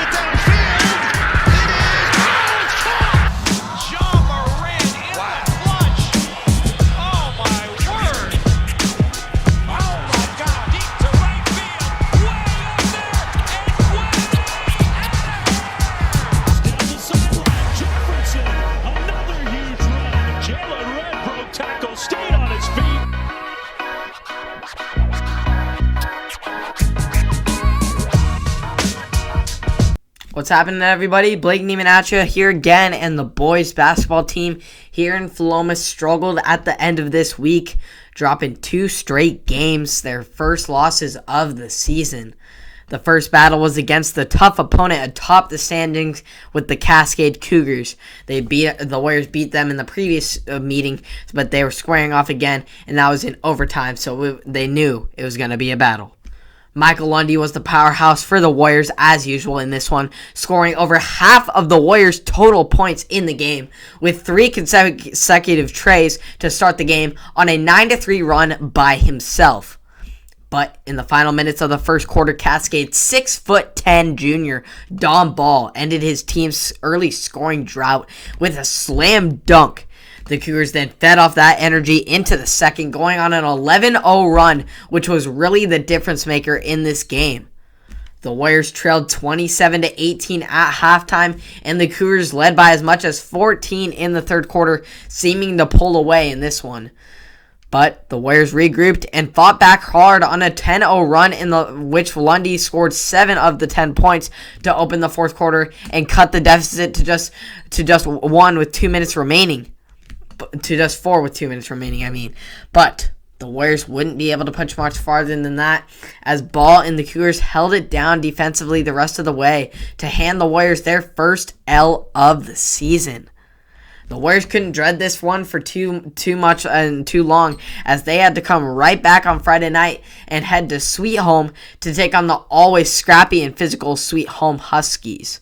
it downfield. It is. Oh, it's caught. John Moran in the clutch. Oh, my word. Oh, my God. Deep to right field. Way up there. And way down the sideline. Jefferson. Another huge run. Jalen Red broke tackle. Stayed on his feet. What's happening, everybody? Blake Neiman at you here again, and the boys basketball team here in Philomath struggled at the end of this week, dropping 2 straight games, their first losses of the season. The first battle was against the tough opponent atop the standings with the Cascade Cougars. The Warriors beat them in the previous meeting, but they were squaring off again, and that was in overtime, so they knew it was going to be a battle. Michael Lundy was the powerhouse for the Warriors as usual in this one, scoring over half of the Warriors' total points in the game, with 3 consecutive trays to start the game on a 9-3 run by himself. But in the final minutes of the first quarter, Cascade's 6'10" junior Dom Ball ended his team's early scoring drought with a slam dunk. The Cougars then fed off that energy into the second, going on an 11-0 run, which was really the difference maker in this game. The Warriors trailed 27-18 at halftime, and the Cougars led by as much as 14 in the third quarter, seeming to pull away in this one. But the Warriors regrouped and fought back hard on a 10-0 run in which Lundy scored 7 of the 10 points to open the fourth quarter and cut the deficit to just 1 with 2 minutes remaining. To just 4 with 2 minutes remaining, But the Warriors wouldn't be able to push much farther than that, as Ball and the Cougars held it down defensively the rest of the way to hand the Warriors their first L of the season. The Warriors couldn't dread this one for too much and too long, as they had to come right back on Friday night and head to Sweet Home to take on the always scrappy and physical Sweet Home Huskies.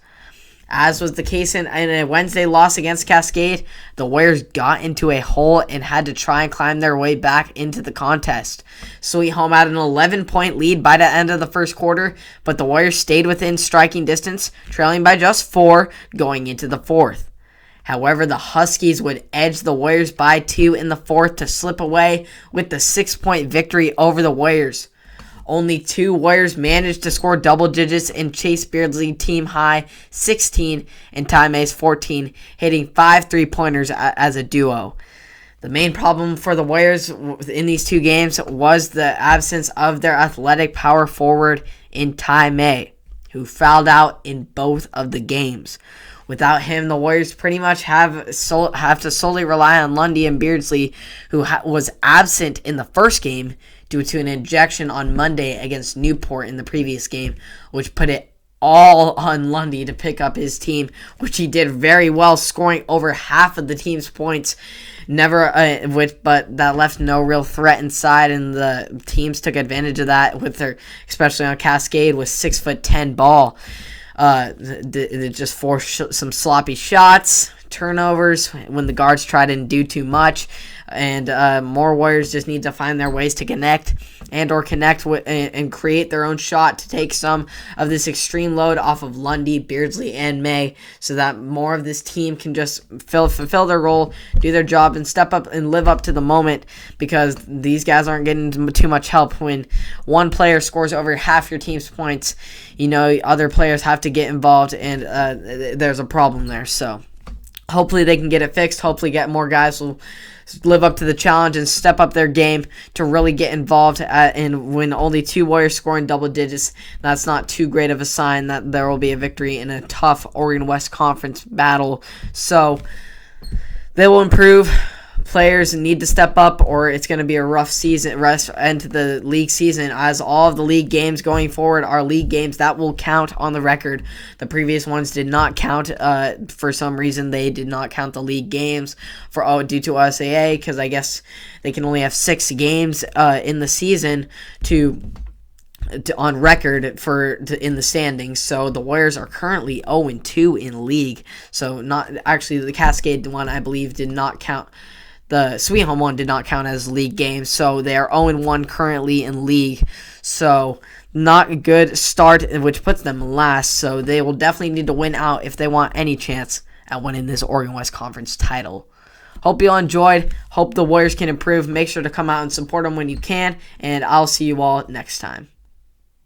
As was the case in a Wednesday loss against Cascade, the Warriors got into a hole and had to try and climb their way back into the contest. Sweet Home had an 11-point lead by the end of the first quarter, but the Warriors stayed within striking distance, trailing by just 4 going into the fourth. However, the Huskies would edge the Warriors by 2 in the fourth to slip away with the 6-point victory over the Warriors. Only 2 Warriors managed to score double digits in Chase Beardsley team high 16 and Ty Mays 14, hitting 5 3-pointers as a duo. The main problem for the Warriors in these 2 games was the absence of their athletic power forward in Ty May, who fouled out in both of the games. Without him, the Warriors pretty much have to solely rely on Lundy and Beardsley, who was absent in the first game due to an injection on Monday against Newport in the previous game, which put it all on Lundy to pick up his team, which he did very well, scoring over half of the team's points. But that left no real threat inside, and the teams took advantage of that especially on Cascade with 6'10" Ball. They just forced some sloppy shots, turnovers when the guards tried to do too much, and more Warriors just need to find their ways to connect with and create their own shot to take some of this extreme load off of Lundy, Beardsley, and May, so that more of this team can just fulfill their role, do their job, and step up and live up to the moment, because these guys aren't getting too much help. When one player scores over half your team's points, other players have to get involved, and there's a problem there. So hopefully they can get it fixed. Hopefully get more guys will live up to the challenge and step up their game to really get involved. And when only 2 Warriors scoring double digits, that's not too great of a sign that there will be a victory in a tough Oregon West Conference battle. So they will improve. Players need to step up, or it's going to be a rough end to the league season, as all of the league games going forward are league games that will count on the record. The previous ones did not count. For some reason, they did not count the league games due to SAA, because I guess they can only have 6 games in the season on record in the standings. So the Warriors are currently 0-2 in league. So not actually the Cascade one, I believe, did not count. The Sweet Home one did not count as league games, so they are 0-1 currently in league. So not a good start, which puts them last. So they will definitely need to win out if they want any chance at winning this Oregon West Conference title. Hope you all enjoyed. Hope the Warriors can improve. Make sure to come out and support them when you can. And I'll see you all next time.